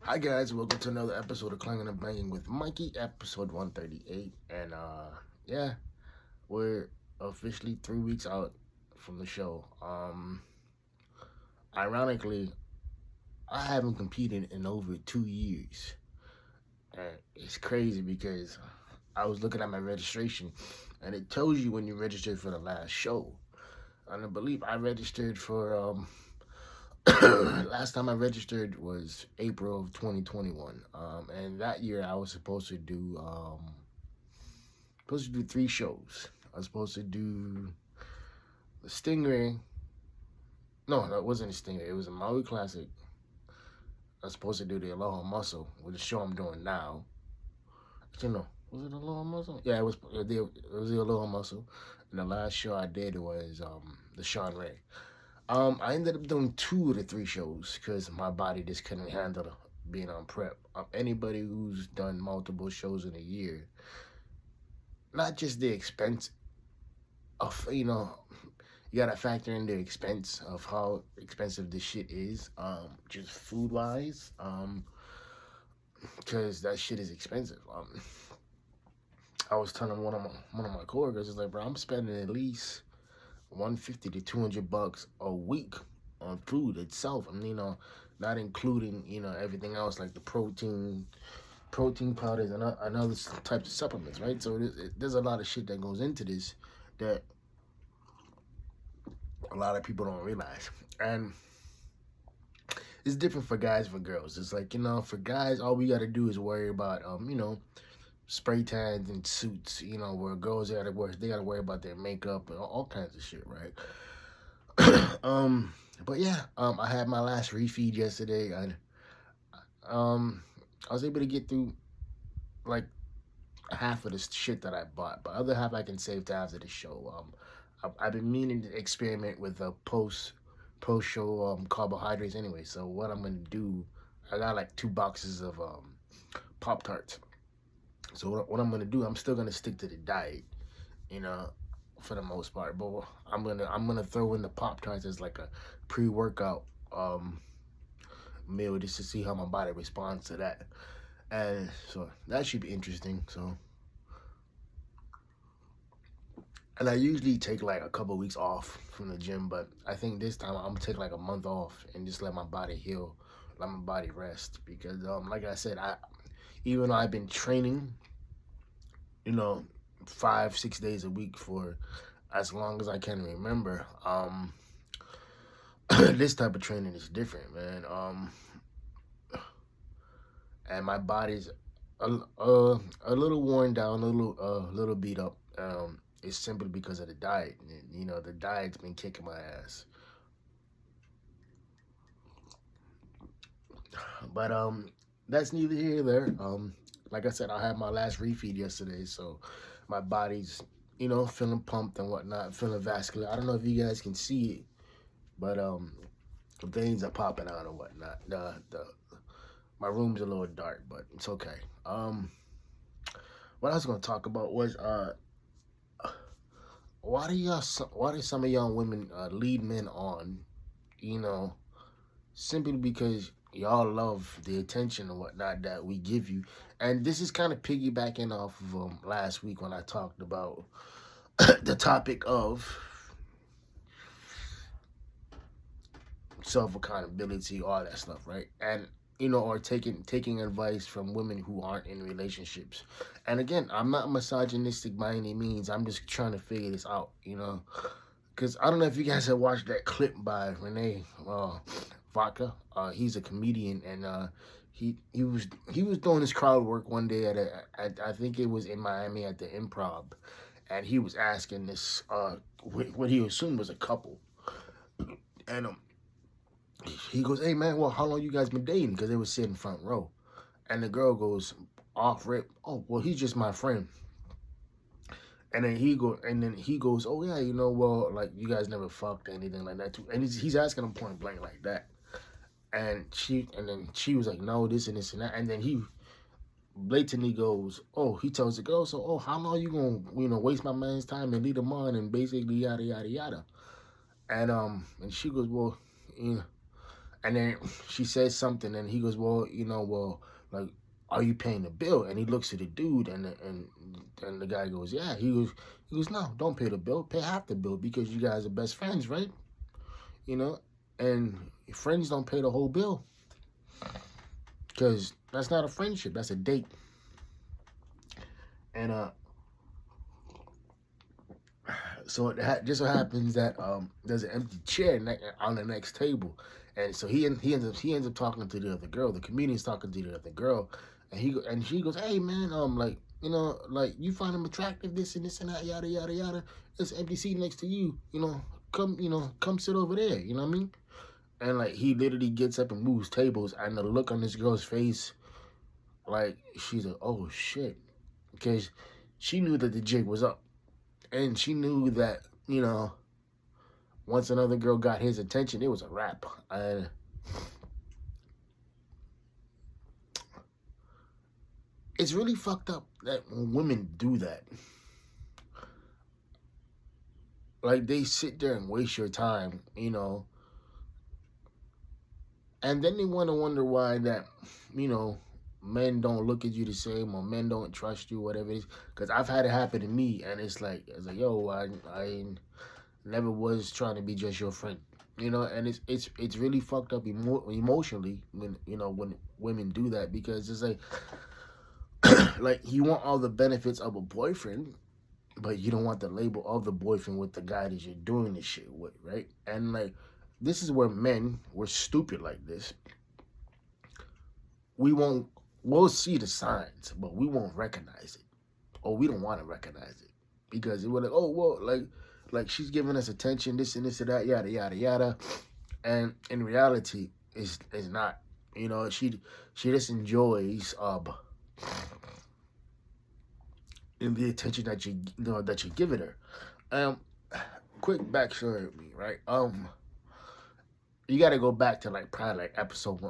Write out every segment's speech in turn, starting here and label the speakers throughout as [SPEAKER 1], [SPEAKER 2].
[SPEAKER 1] Hi guys, welcome to another episode of Clangin and Bangin with Mikey, episode 138. And yeah, we're officially 3 weeks out from the show. Ironically, I haven't competed in over 2 years. And it's crazy because I was looking at my registration and it tells you when you registered for the last show. And I believe I registered for last time I registered was April of 2021. And that year I was supposed to do 3 shows. I was supposed to do the Stingray. No, that wasn't a Stingray. It was a Maui Classic. I was supposed to do the Aloha Muscle, with the show I'm doing now. Actually, no. Was it Aloha Muscle? Yeah, it was the Aloha Muscle. And the last show I did was the Sean Ray. I ended up doing 2 of the 3 shows because my body just couldn't handle being on prep. Anybody who's done multiple shows in a year, not just the expense of you gotta factor in the expense of how expensive this shit is, just food wise, because that shit is expensive. I was telling one of my coworkers, it's like, bro, I'm spending at least 150 to $200 a week on food itself. I mean, not including everything else like the protein powders and other types of supplements, right? So there's a lot of shit that goes into this that a lot of people don't realize. And it's different for guys, for girls. It's like, for guys, all we got to do is worry about, spray tans and suits, where girls they got to worry about their makeup and all kinds of shit, right? But yeah, I had my last refeed yesterday, and I was able to get through like half of the shit that I bought, but other half I can save to after the show. I've been meaning to experiment with a post show carbohydrates anyway. So what I'm gonna do, I got like 2 boxes of Pop Tarts. So what I'm gonna do, I'm still gonna stick to the diet, you know, for the most part. But I'm gonna throw in the Pop Tarts as like a pre-workout meal just to see how my body responds to that. And so that should be interesting. So, and I usually take like a couple of weeks off from the gym, but I think this time I'm gonna take like a month off and just let my body heal, let my body rest. Because like I said, even though I've been training, you know, 5 6 days a week for as long as I can remember, this type of training is different, man. And my body's a little worn down, a little beat up. It's simply because of the diet. And, the diet's been kicking my ass. But that's neither here nor there. Like I said, I had my last refeed yesterday, so my body's feeling pumped and whatnot, feeling vascular. I don't know if you guys can see it, but the veins are popping out and whatnot. The My room's a little dark, but it's okay. What I was gonna talk about was why do some of y'all women lead men on, you know, simply because y'all love the attention and whatnot that we give you. And this is kind of piggybacking off of last week when I talked about the topic of self accountability, all that stuff, right? And or taking advice from women who aren't in relationships. And again, I'm not misogynistic by any means. I'm just trying to figure this out, because I don't know if you guys have watched that clip by Renee Vodka. He's a comedian, and he was doing his crowd work one day at I think it was in Miami at the Improv, and he was asking this what he assumed was a couple, and he goes, "Hey man, well, how long you guys been dating?" Because they were sitting front row, and the girl goes off rip, "Oh, well, he's just my friend." And then he goes, "Oh yeah, well, like you guys never fucked or anything like that too." And he's asking him point blank like that. And then she was like, "No, this and this and that." And then he blatantly goes, "Oh," he tells the girl, "So, oh, how long you gonna waste my man's time and lead him on and basically yada yada yada." And she goes, "Well, you know." And then she says something, and he goes, well, like, are you paying the bill? And he looks at the dude, and the guy goes, yeah. He goes, no, don't pay the bill. Pay half the bill because you guys are best friends, right? You know, and friends don't pay the whole bill because that's not a friendship. That's a date. And so just so happens that there's an empty chair on the next table, and so he ends up talking to the other girl. The comedian's talking to the other girl, and she goes, "Hey man, like like you find him attractive, this and this and that, yada yada yada. There's an empty seat next to you. Come sit over there. You know what I mean?" And like he literally gets up and moves tables, and the look on this girl's face, like she's like, "Oh shit," because she knew that the jig was up. And she knew that, once another girl got his attention, it was a wrap. And it's really fucked up that when women do that. Like, they sit there and waste your time, and then they want to wonder why that, men don't look at you the same, or men don't trust you, whatever it is. Because I've had it happen to me, and it's like, yo, I never was trying to be just your friend, and it's really fucked up emotionally when women do that, because it's like like you want all the benefits of a boyfriend, but you don't want the label of the boyfriend with the guy that you're doing this shit with, right? And like, this is where we're stupid like this. We'll see the signs, but we won't recognize it, or we don't want to recognize it, because we're like, oh well, like she's giving us attention, this and this and that, yada yada yada, and in reality, is not. She just enjoys in the attention that you give it her. Quick backstory of me, right? You got to go back to like probably like episode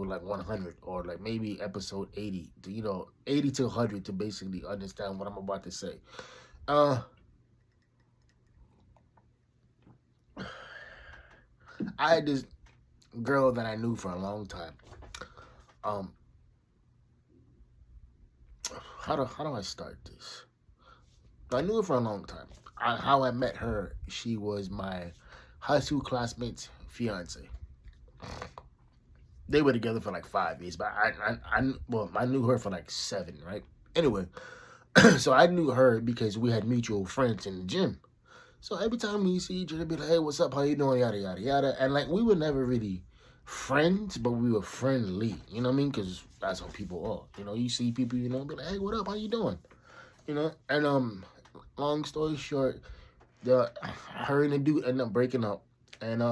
[SPEAKER 1] like 100, or like maybe episode 80 to 80 to 100 to basically understand what I'm about to say. I had this girl that I knew for a long time. How do I start this? I knew her for a long time. How I met her, she was my high school classmate's fiance. They were together for like 5 years, but I knew her for like 7, right? Anyway, so I knew her because we had mutual friends in the gym. So every time we see each other, be like, "Hey, what's up? How you doing?" Yada yada yada. And like, we were never really friends, but we were friendly. You know what I mean? Because that's how people are. You see people, be like, "Hey, what up? How you doing?" And long story short, her and the dude ended up breaking up, and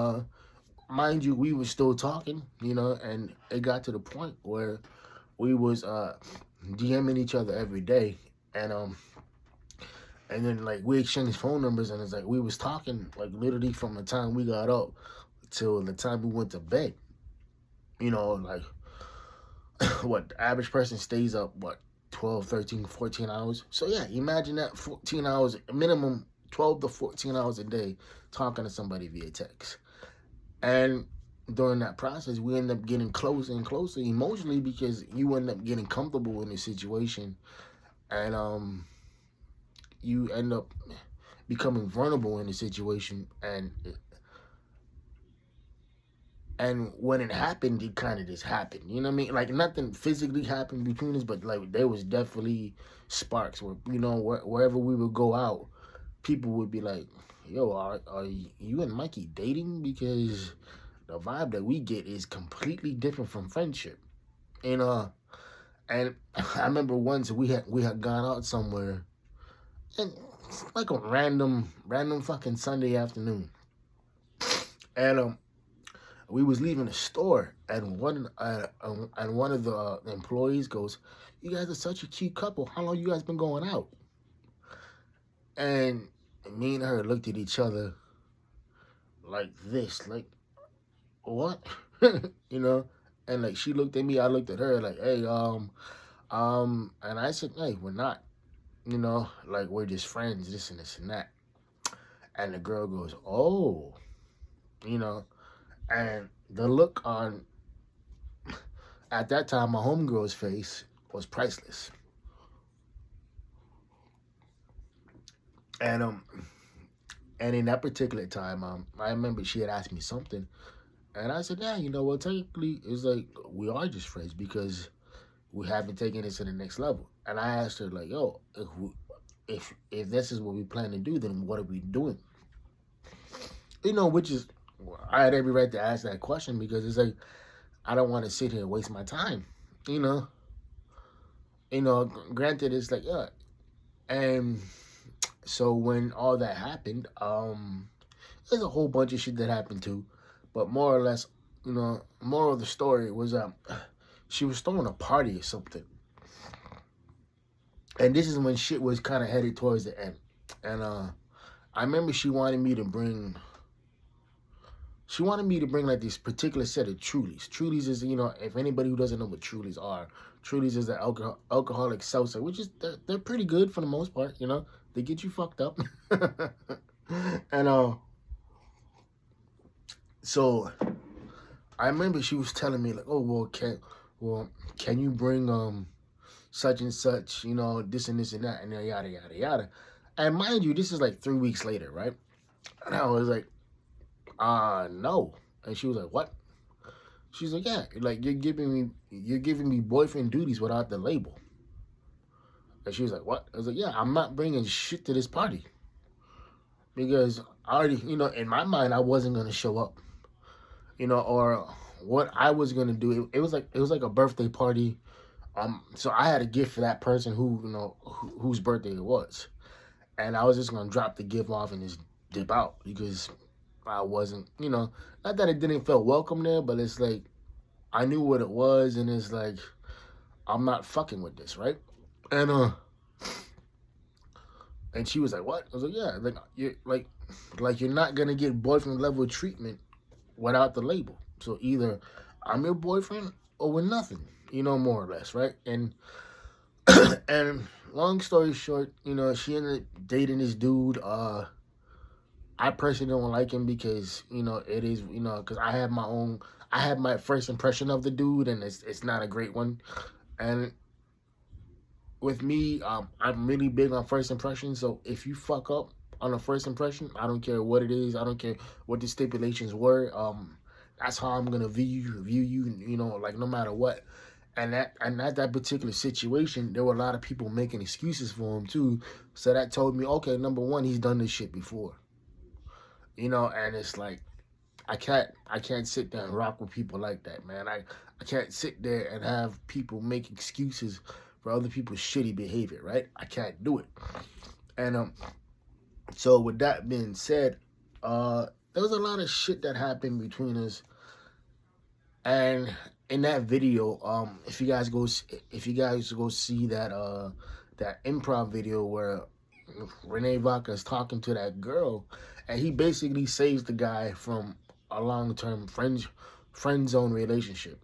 [SPEAKER 1] mind you, we were still talking, and it got to the point where we was DMing each other every day, and then like we exchanged phone numbers, and it's like we was talking like literally from the time we got up till the time we went to bed. Like what the average person stays up 12, 13, 14 hours. So yeah, imagine that, 14 hours minimum, 12 to 14 hours a day talking to somebody via text. And during that process, we end up getting closer and closer emotionally, because you end up getting comfortable in the situation, and you end up becoming vulnerable in the situation, and when it happened, it kind of just happened. You know what I mean? Like, nothing physically happened between us, but like there was definitely sparks where, wherever we would go out, people would be like, "Yo, are you and Mikey dating?" Because the vibe that we get is completely different from friendship. And and I remember once we had gone out somewhere, and like a random fucking Sunday afternoon, and we was leaving the store, and one of the employees goes, "You guys are such a cute couple. How long you guys been going out?" And me and her looked at each other like this, like, what? And like, she looked at me, I looked at her, like, "Hey, and I said, hey, we're not, like, we're just friends, this and this and that." And the girl goes, "Oh," and the look on at that time my homegirl's face was priceless. And and in that particular time, I remember she had asked me something, and I said, "Yeah, you know, well, technically, it's like we are just friends because we haven't taken it to the next level." And I asked her, like, "Yo, if this is what we plan to do, then what are we doing?" You know, which is I had every right to ask that question because it's like I don't want to sit here and waste my time. You know, Granted, it's like yeah, and so when all that happened, there's a whole bunch of shit that happened too, but more or less, moral of the story was she was throwing a party or something, and this is when shit was kind of headed towards the end, and I remember she wanted me to bring like this particular set of Trulies. Trulies is, if anybody who doesn't know what Trulies are, Trulies is the alcoholic seltzer, which is they're pretty good for the most part. They get you fucked up, and so I remember she was telling me like, oh can you bring such and such, this and this and that, and then yada yada yada. And mind you, this is like 3 weeks later, right? And I was like, no. And she was like, what? She's like, yeah, like you're giving me boyfriend duties without the label. And she was like, what? I was like, yeah, I'm not bringing shit to this party because I already, in my mind, I wasn't gonna show up, or what I was gonna do. It was like a birthday party. So I had a gift for that person whose birthday it was, and I was just gonna drop the gift off and just dip out because I wasn't, not that it didn't feel welcome there, but it's like I knew what it was, and it's like I'm not fucking with this, right? And she was like, "What?" I was like, "Yeah, you're not gonna get boyfriend level treatment without the label. So either I'm your boyfriend or we're nothing, more or less, right?" And and long story short, she ended up dating this dude. I personally don't like him because it is because I have my first impression of the dude, and it's not a great one. And with me, I'm really big on first impressions. So if you fuck up on a first impression, I don't care what it is. I don't care what the stipulations were. That's how I'm gonna view you. Like no matter what. And at that particular situation, there were a lot of people making excuses for him too. So that told me, okay, number one, he's done this shit before. And it's like I can't sit there and rock with people like that, man. I can't sit there and have people make excuses for other people's shitty behavior, right? I can't do it. And so with that being said, there was a lot of shit that happened between us. And in that video, if you guys go see that improv video where Renee Vaca is talking to that girl, and he basically saves the guy from a long-term friend zone relationship.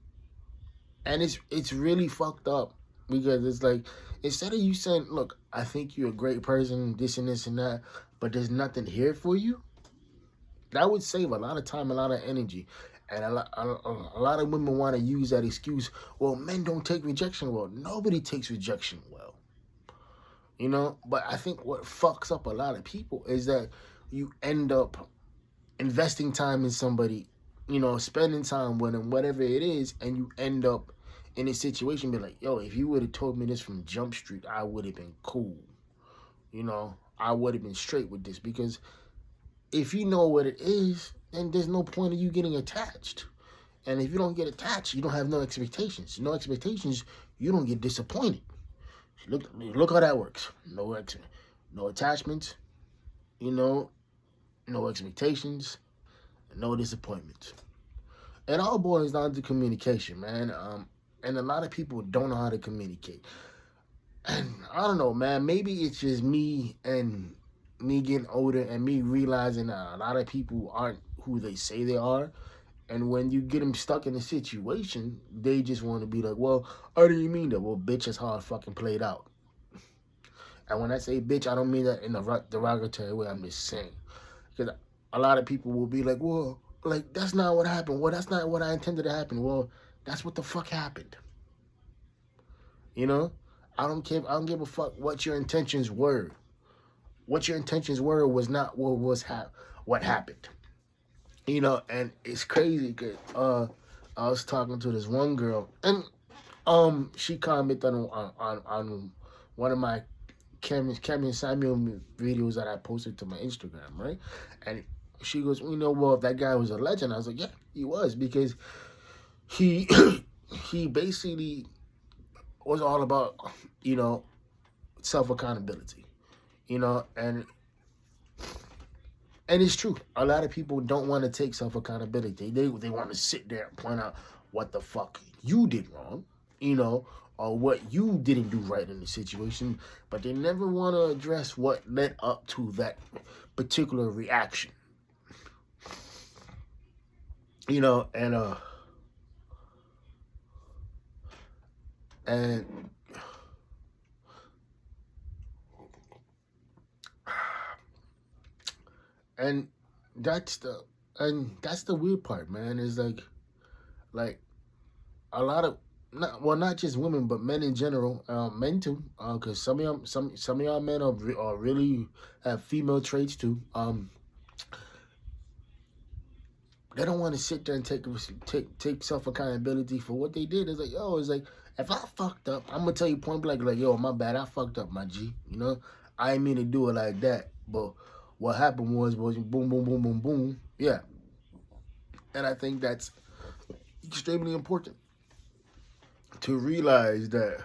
[SPEAKER 1] And it's really fucked up because it's like instead of you saying, look, I think you're a great person, this and this and that, but there's nothing here for you, that would save a lot of time, a lot of energy. And a lot of women want to use that excuse, well, men don't take rejection well. Nobody takes rejection well. But I think what fucks up a lot of people is that you end up investing time in somebody, spending time with them, whatever it is, and you end up in a situation be like, yo, if you would have told me this from Jump Street, I would have been cool. I would have been straight with this because if you know what it is, then there's no point of you getting attached. And if you don't get attached, you don't have no expectations. No expectations, you don't get disappointed. Look how that works. No attachments, no expectations, no disappointments. It all boils down to communication, man. And a lot of people don't know how to communicate. And I don't know, man. Maybe it's just me and me getting older and me realizing that a lot of people aren't who they say they are. And when you get them stuck in a situation, they just want to be like, well, how do you mean that? Well, bitch, that's how it fucking played out. And when I say bitch, I don't mean that in a derogatory way. I'm just saying. Because a lot of people will be like, well, like, that's not what happened. Well, that's not what I intended to happen. Well, that's what the fuck happened. You know, I don't care. I don't give a fuck what your intentions were. What your intentions were was not what happened. You know, and it's crazy because I was talking to this one girl, and she commented on one of my Cameron Samuel videos that I posted to my Instagram, right? And she goes, you know, well, if that guy was a legend, I was like, yeah, he was, because he he basically was all about, you know, self accountability, you know, and it's true. A lot of people don't want to take self accountability. They want to sit there and point out what the fuck you did wrong, you know, or what you didn't do right in the situation, but they never want to address what led up to that particular reaction. You know, and and that's the weird part, man. Is like a lot of, not just women, but men in general, men too, because some of y'all men are really have female traits too. They don't want to sit there and take self accountability for what they did. It's like, yo, it's like, if I fucked up, I'm gonna tell you point blank, like, yo, my bad, I fucked up, my G. You know, I didn't mean to do it like that, but what happened was boom, boom, boom, boom, boom, yeah. And I think that's extremely important to realize that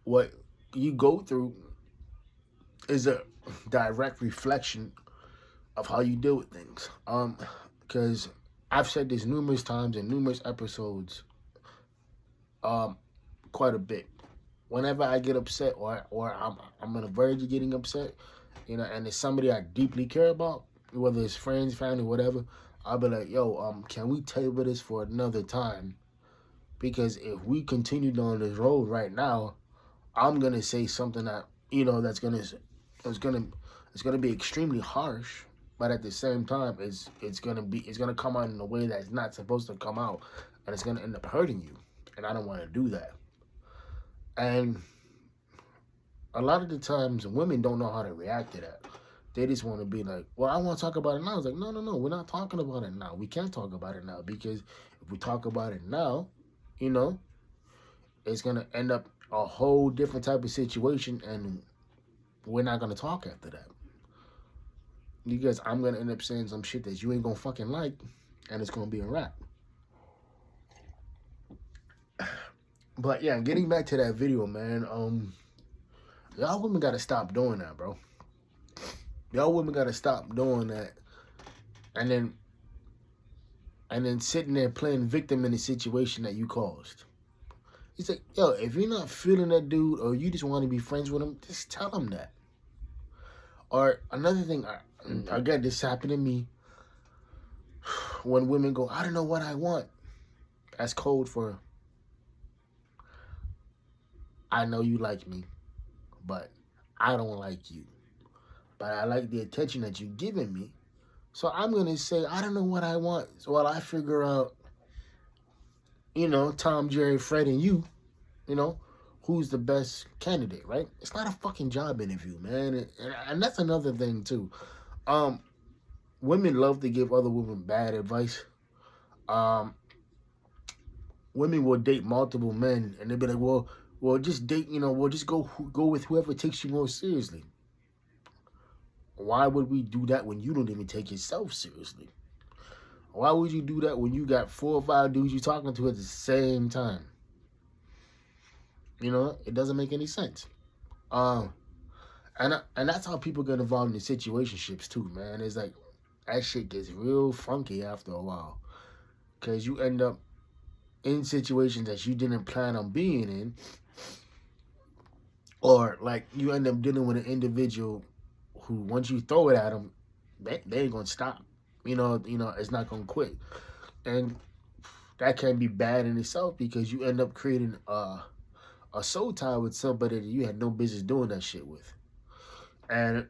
[SPEAKER 1] what you go through is a direct reflection of how you deal with things. Because I've said this numerous times in numerous episodes, quite a bit. Whenever I get upset, or I'm on the verge of getting upset, you know, and it's somebody I deeply care about, whether it's friends, family, whatever, I'll be like, yo, can we table this for another time? Because if we continue down this road right now, I'm gonna say something that, you know, it's gonna be extremely harsh, but at the same time, it's gonna come out in a way that's not supposed to come out, and it's gonna end up hurting you, and I don't want to do that. And a lot of the times, women don't know how to react to that. They just want to be like, well, I want to talk about it now. It's like, no, no, no, we're not talking about it now. We can't talk about it now, because if we talk about it now, you know, it's gonna end up a whole different type of situation, and we're not gonna talk after that, because I'm gonna end up saying some shit that you ain't gonna fucking like, and it's gonna be a wrap. But yeah, getting back to that video, man. Y'all women gotta stop doing that, bro. Y'all women gotta stop doing that, and then sitting there playing victim in the situation that you caused. It's like, yo, if you're not feeling that dude, or you just want to be friends with him, just tell him that. Or another thing, I got this happen to me, when women go, I don't know what I want. That's code for, I know you like me, but I don't like you. But I like the attention that you're giving me. So I'm going to say, I don't know what I want. So while I figure out, you know, Tom, Jerry, Fred, and you know, who's the best candidate, right? It's not a fucking job interview, man. And that's another thing, too. Women love to give other women bad advice. Women will date multiple men, and they'll be like, well, just date, you know, well, just go with whoever takes you more seriously. Why would we do that when you don't even take yourself seriously? Why would you do that when you got 4 or 5 dudes you're talking to at the same time? You know, it doesn't make any sense. And that's how people get involved in the situationships too, man. It's like, that shit gets real funky after a while, because you end up in situations that you didn't plan on being in, or like you end up dealing with an individual who, once you throw it at them, they ain't gonna stop. You know, it's not gonna quit, and that can be bad in itself, because you end up creating a soul tie with somebody that you had no business doing that shit with. And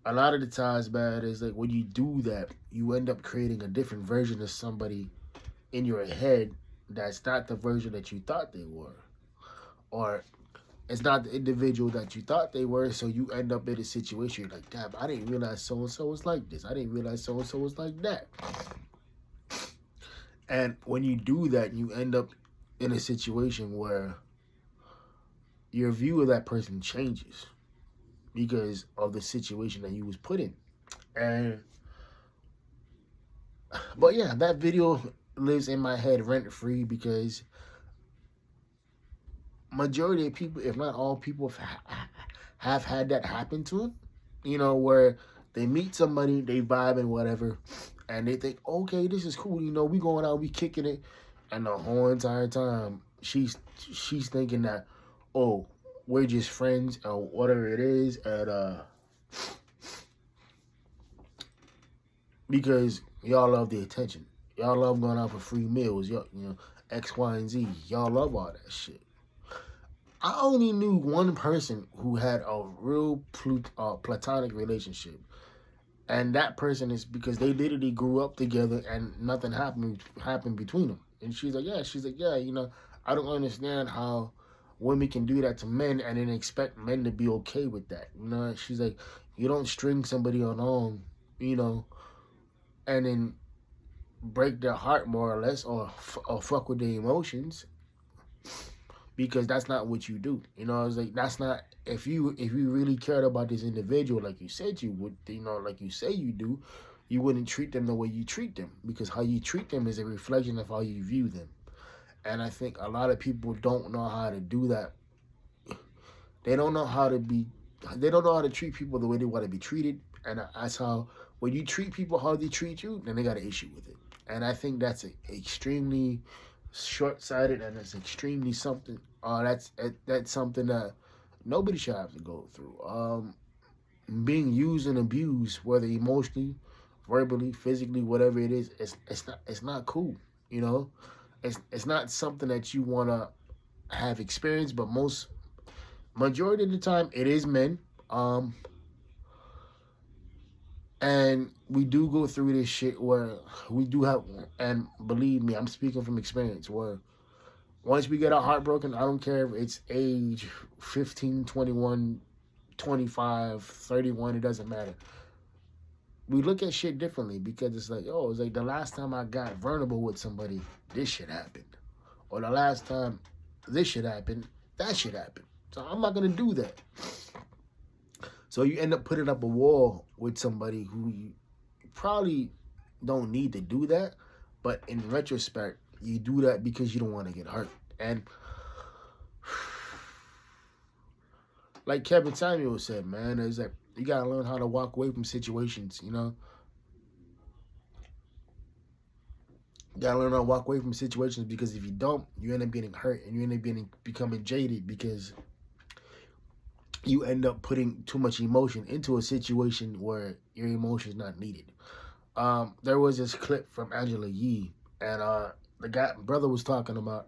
[SPEAKER 1] a lot of the times, man, is like when you do that, you end up creating a different version of somebody in your head that's not the version that you thought they were, or it's not the individual that you thought they were. So you end up in a situation you're like, damn, I didn't realize so and so was like this. I didn't realize so and so was like that. And when you do that, you end up in a situation where your view of that person changes because of the situation that you was put in. And but yeah, that video lives in my head rent free because majority of people, if not all people, have had that happen to them. You know, where they meet somebody, they vibe and whatever, and they think, okay, this is cool. You know, we going out, we kicking it, and the whole entire time she's thinking that, oh, we're just friends or whatever it is, and because y'all love the attention, y'all love going out for free meals, y'all, you know, X, Y, and Z, y'all love all that shit. I only knew one person who had a real platonic relationship. And that person is because they literally grew up together and nothing happened between them. And she's like, yeah, you know, I don't understand how women can do that to men and then expect men to be okay with that. You know, she's like, you don't string somebody along, you know, and then break their heart more or less, or fuck with their emotions, because that's not what you do. You know, it's like that's not if you really cared about this individual like you said you would, you know, like you say you do, you wouldn't treat them the way you treat them, because how you treat them is a reflection of how you view them. And I think a lot of people don't know how to do that. They don't know how to treat people the way they want to be treated. And that's how, when you treat people how they treat you, then they got an issue with it. And I think that's extremely short-sighted, and it's extremely something. That's something that nobody should have to go through. Being used and abused, whether emotionally, verbally, physically, whatever it is, it's not cool. You know, it's not something that you want to have experienced. But majority of the time, it is men. And we do go through this shit where we do have, and believe me, I'm speaking from experience, where once we get our heart broken, I don't care if it's age 15, 21, 25, 31, it doesn't matter. We look at shit differently, because it's like, oh, it's like the last time I got vulnerable with somebody, this shit happened. Or the last time this shit happened, that shit happened. So I'm not going to do that. So you end up putting up a wall with somebody who you probably don't need to do that. But in retrospect, you do that because you don't want to get hurt. And like Kevin Samuel said, man, is that you got to learn how to walk away from situations, you know. You got to learn how to walk away from situations, because if you don't, you end up getting hurt, and you end up becoming jaded, because you end up putting too much emotion into a situation where your emotion is not needed. There was this clip from Angela Yee, and the brother was talking about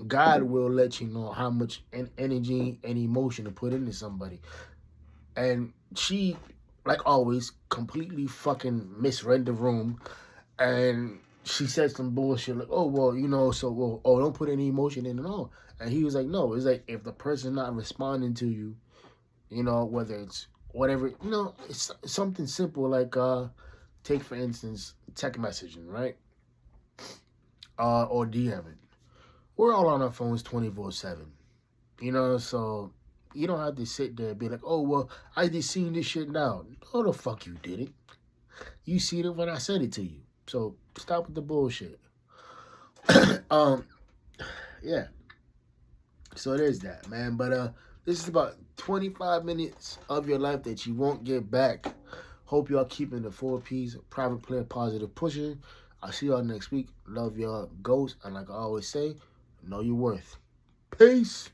[SPEAKER 1] God will let you know how much energy and emotion to put into somebody. And she, like always, completely fucking misread the room, and she said some bullshit like, oh, well, you know, so, well, oh, don't put any emotion in at all. And he was like, no, it's like, if the person's not responding to you, you know, whether it's whatever, you know, it's something simple like, take, for instance, text messaging, right? Or DMing. We're all on our phones 24/7, you know, so you don't have to sit there and be like, oh, well, I just seen this shit now. No, the fuck you didn't. You seen it when I said it to you. So stop with the bullshit. Yeah. So there's that, man. But this is about 25 minutes of your life that you won't get back. Hope y'all keeping the 4 P's: private player, positive pusher. I'll see y'all next week. Love y'all, ghosts. And like I always say, know your worth. Peace.